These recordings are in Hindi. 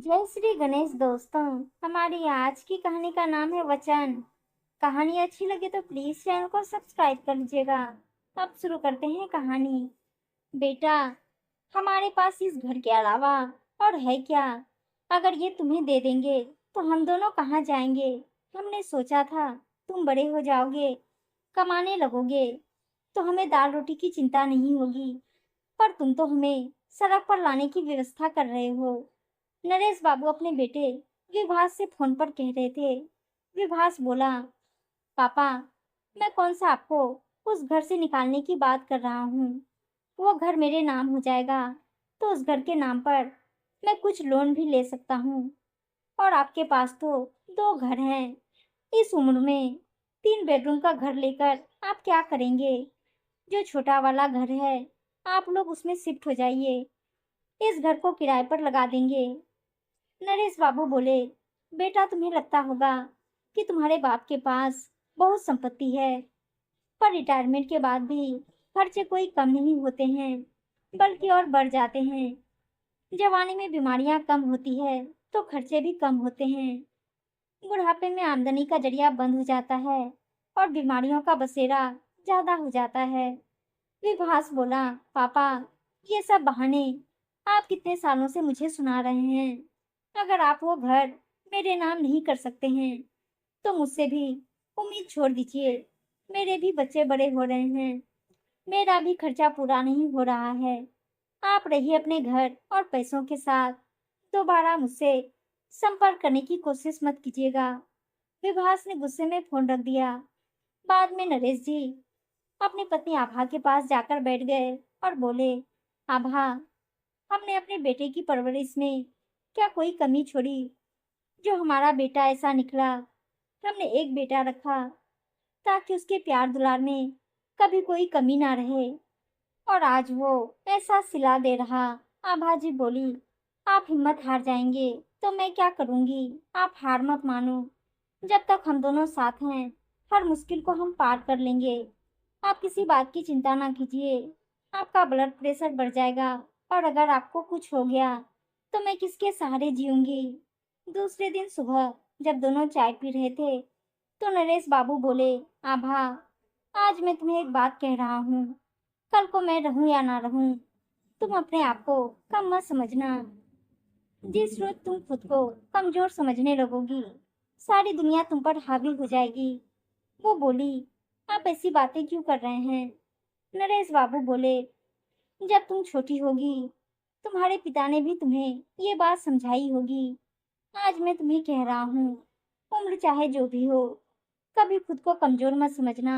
जय श्री गणेश दोस्तों। हमारी आज की कहानी का नाम है वचन। कहानी अच्छी लगे तो प्लीज चैनल को सब्सक्राइब कर लीजिएगा। अब शुरू करते हैं कहानी। बेटा, हमारे पास इस घर के अलावा और है क्या? अगर ये तुम्हें दे देंगे तो हम दोनों कहाँ जाएंगे? हमने सोचा था तुम बड़े हो जाओगे, कमाने लगोगे, तो हमें दाल रोटी की चिंता नहीं होगी। पर तुम तो हमें सड़क पर लाने की व्यवस्था कर रहे हो। नरेश बाबू अपने बेटे विभास से फोन पर कह रहे थे। विभास बोला, पापा, मैं कौन सा आपको उस घर से निकालने की बात कर रहा हूँ। वो घर मेरे नाम हो जाएगा तो उस घर के नाम पर मैं कुछ लोन भी ले सकता हूँ। और आपके पास तो दो घर हैं। इस उम्र में 3 बेडरूम का घर लेकर आप क्या करेंगे? जो छोटा वाला घर है, आप लोग उसमें शिफ्ट हो जाइए। इस घर को किराए पर लगा देंगे। नरेश बाबू बोले, बेटा, तुम्हें लगता होगा कि तुम्हारे बाप के पास बहुत संपत्ति है, पर रिटायरमेंट के बाद भी खर्चे कोई कम नहीं होते हैं, बल्कि और बढ़ जाते हैं। जवानी में बीमारियां कम होती है तो खर्चे भी कम होते हैं। बुढ़ापे में आमदनी का जरिया बंद हो जाता है और बीमारियों का बसेरा ज्यादा हो जाता है। विभास बोला, पापा, ये सब बहाने आप कितने सालों से मुझे सुना रहे हैं। अगर आप वो घर मेरे नाम नहीं कर सकते हैं तो मुझसे भी उम्मीद छोड़ दीजिए। मेरे भी बच्चे बड़े हो रहे हैं, मेरा भी खर्चा पूरा नहीं हो रहा है। आप रहिए अपने घर और पैसों के साथ। दोबारा मुझसे संपर्क करने की कोशिश मत कीजिएगा। विभास ने गुस्से में फोन रख दिया। बाद में नरेश जी अपनी पत्नी आभा के पास जाकर बैठ गए और बोले, आभा, हमने अपने बेटे की परवरिश में क्या कोई कमी छोड़ी? जो हमारा बेटा ऐसा निकला। हमने एक बेटा रखा ताकि उसके प्यार दुलार में कभी कोई कमी ना रहे, और आज वो ऐसा सिला दे रहा। आभा जी बोली, आप हिम्मत हार जाएंगे तो मैं क्या करूंगी? आप हार मत मानो। जब तक हम दोनों साथ हैं, हर मुश्किल को हम पार कर लेंगे। आप किसी बात की चिंता ना कीजिए। आपका ब्लड प्रेशर बढ़ जाएगा, और अगर आपको कुछ हो गया तो मैं किसके सहारे जीऊंगी? दूसरे दिन सुबह जब दोनों चाय पी रहे थे तो नरेश बाबू बोले, आभा, आज मैं तुम्हें एक बात कह रहा हूँ। कल को मैं रहूं या ना रहूं, तुम अपने आप को कम मत समझना। जिस रोज तुम खुद को कमजोर समझने लगोगी, सारी दुनिया तुम पर हावी हो जाएगी। वो बोली, आप ऐसी बातें क्यों कर रहे हैं? नरेश बाबू बोले, जब तुम छोटी होगी, तुम्हारे पिता ने भी तुम्हें ये बात समझाई होगी। आज मैं तुम्हें कह रहा हूँ, उम्र चाहे जो भी हो, कभी खुद को कमजोर मत समझना।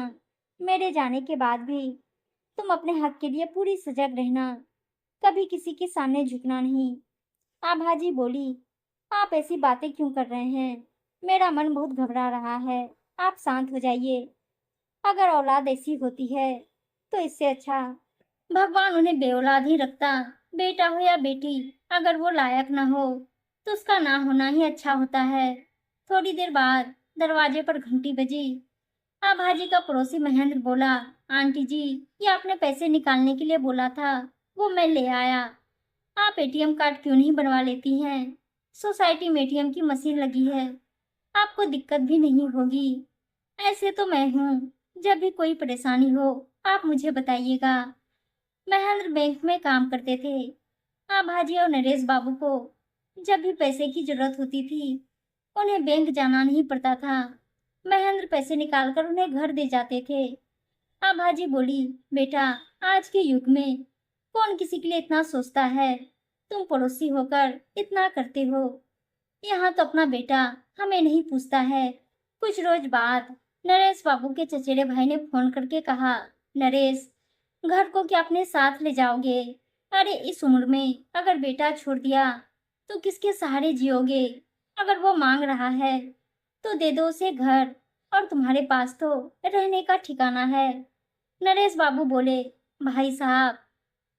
मेरे जाने के बाद भी तुम अपने हक के लिए पूरी सजग रहना, कभी किसी के सामने झुकना नहीं। आभा जी बोली, आप ऐसी बातें क्यों कर रहे हैं? मेरा मन बहुत घबरा रहा है। आप शांत हो जाइए। अगर औलाद ऐसी होती है तो इससे अच्छा भगवान उन्हें बेऔलाद ही रखता। बेटा हो या बेटी, अगर वो लायक ना हो तो उसका ना होना ही अच्छा होता है। थोड़ी देर बाद दरवाजे पर घंटी बजी। आभाजी का पड़ोसी महेंद्र बोला, आंटी जी, ये आपने पैसे निकालने के लिए बोला था, वो मैं ले आया। आप एटीएम कार्ड क्यों नहीं बनवा लेती हैं? सोसाइटी में एटीएम की मशीन लगी है, आपको दिक्कत भी नहीं होगी। ऐसे तो मैं हूँ, जब भी कोई परेशानी हो आप मुझे बताइएगा। महेंद्र बैंक में काम करते थे। आभाजी और नरेश बाबू को जब भी पैसे की जरूरत होती थी, उन्हें बैंक जाना नहीं पड़ता था। महेंद्र पैसे निकालकर उन्हें घर दे जाते थे। आभाजी बोली, बेटा, आज के युग में कौन किसी के लिए इतना सोचता है? तुम पड़ोसी होकर इतना करते हो। यहाँ तो अपना बेटा हमें नहीं पूछता है। कुछ रोज बाद नरेश बाबू के चचेरे भाई ने फोन करके कहा, नरेश, घर को क्या अपने साथ ले जाओगे? अरे, इस उम्र में अगर बेटा छोड़ दिया तो किसके सहारे जियोगे? अगर वो मांग रहा है तो दे दो उसे घर, और तुम्हारे पास तो रहने का ठिकाना है। नरेश बाबू बोले, भाई साहब,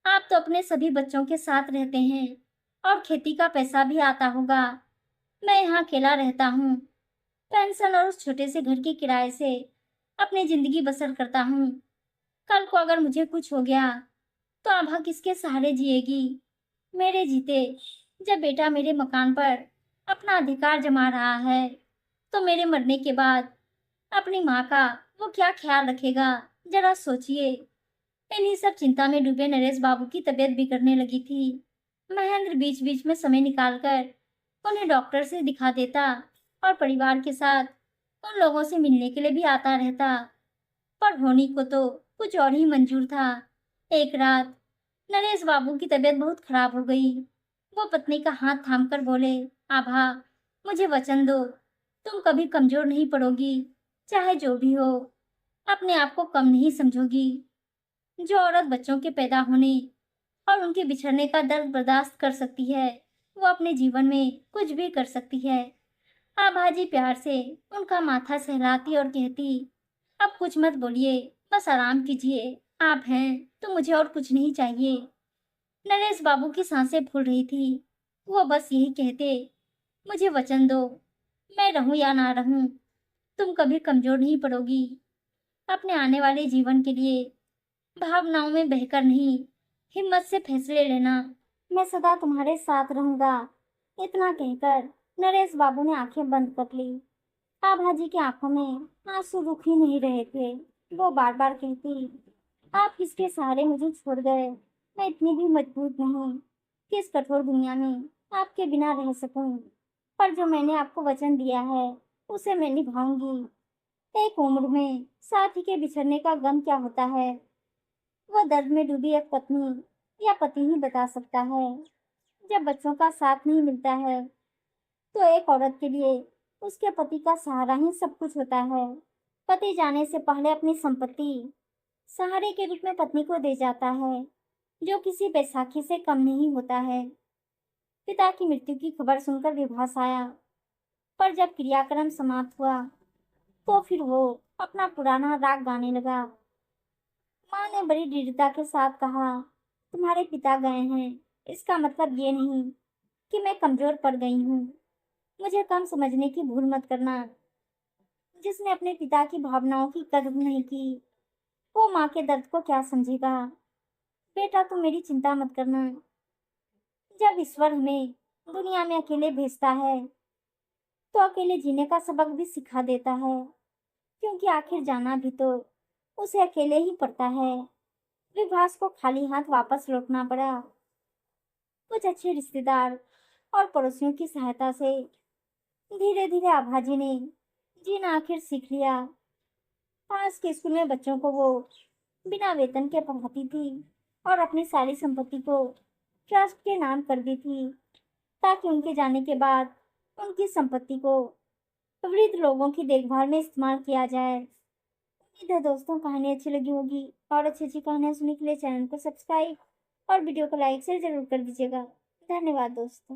आप तो अपने सभी बच्चों के साथ रहते हैं और खेती का पैसा भी आता होगा। मैं यहाँ अकेला रहता हूँ, पेंशन और उस छोटे से घर के किराए से अपनी जिंदगी बसर करता हूँ। कल को अगर मुझे कुछ हो गया तो आभा किसके सहारे जिएगी? मेरे जीते जब बेटा मेरे मकान पर अपना अधिकार जमा रहा है, तो मेरे मरने के बाद अपनी माँ का वो क्या ख्याल रखेगा, जरा सोचिए। इन्हीं सब चिंता में डूबे नरेश बाबू की तबीयत बिगड़ने लगी थी। महेंद्र बीच बीच में समय निकालकर उन्हें डॉक्टर से दिखा देता और परिवार के साथ उन लोगों से मिलने के लिए भी आता रहता। पर होनी को तो कुछ और ही मंजूर था। एक रात नरेश बाबू की तबीयत बहुत खराब हो गई। वो पत्नी का हाथ थामकर बोले, आभा, मुझे वचन दो, तुम कभी कमजोर नहीं पड़ोगी, चाहे जो भी हो, अपने आप को कम नहीं समझोगी। जो औरत बच्चों के पैदा होने और उनके बिछड़ने का दर्द बर्दाश्त कर सकती है, वो अपने जीवन में कुछ भी कर सकती है। आभाजी प्यार से उनका माथा सहलाती और कहती, अब कुछ मत बोलिए, बस आराम कीजिए। आप हैं तो मुझे और कुछ नहीं चाहिए। नरेश बाबू की सांसें फूल रही थी। वो बस यही कहते, मुझे वचन दो, मैं रहूं या ना रहूं, तुम कभी कमजोर नहीं पड़ोगी। अपने आने वाले जीवन के लिए भावनाओं में बहकर नहीं, हिम्मत से फैसले लेना। मैं सदा तुम्हारे साथ रहूंगा। इतना कहकर नरेश बाबू ने आंखें बंद कर ली। आभाजी की आंखों में आंसू रुक ही नहीं रहे थे। वो बार बार कहती, आप किसके सहारे मुझे छोड़ गए। मैं इतनी भी मजबूत नहीं कि इस कठोर दुनिया में आपके बिना रह सकूं। पर जो मैंने आपको वचन दिया है, उसे मैं निभाऊंगी। एक उम्र में साथी के बिछड़ने का गम क्या होता है, वह दर्द में डूबी एक पत्नी या पति ही बता सकता है। जब बच्चों का साथ नहीं मिलता है, तो एक औरत के लिए उसके पति का सहारा ही सब कुछ होता है। पति जाने से पहले अपनी संपत्ति सहारे के रूप में पत्नी को दे जाता है, जो किसी बैसाखी से कम नहीं होता है। पिता की मृत्यु की खबर सुनकर विभास आया, पर जब क्रियाक्रम समाप्त हुआ, तो फिर वो अपना पुराना राग गाने लगा। माँ ने बड़ी दृढ़ता के साथ कहा, तुम्हारे पिता गए हैं, इसका मतलब ये नहीं कि मैं कमजोर पड़ गई हूँ। मुझे कम समझने की भूल मत करना। जिसने अपने पिता की भावनाओं की कदर नहीं की, वो माँ के दर्द को क्या समझेगा। बेटा, तुम मेरी चिंता मत करना। जब ईश्वर हमें दुनिया में अकेले भेजता है, तो अकेले जीने का सबक भी सिखा देता है, क्योंकि आखिर जाना भी तो उसे अकेले ही पड़ता है। विभास को खाली हाथ वापस लौटना पड़ा। कुछ अच्छे रिश्तेदार और पड़ोसियों की सहायता से धीरे धीरे आभाजी ने जीना आखिर सीख लिया। पास के स्कूल में बच्चों को वो बिना वेतन के पढ़ाती थी और अपनी सारी संपत्ति को ट्रस्ट के नाम कर दी थी, ताकि उनके जाने के बाद उनकी संपत्ति को वृद्ध लोगों की देखभाल में इस्तेमाल किया जाए। उम्मीद है दोस्तों, कहानी अच्छी लगी होगी, और अच्छी अच्छी कहानियां सुनने के लिए चैनल को सब्सक्राइब और वीडियो को लाइक शेयर जरूर कर दीजिएगा। धन्यवाद दोस्तों।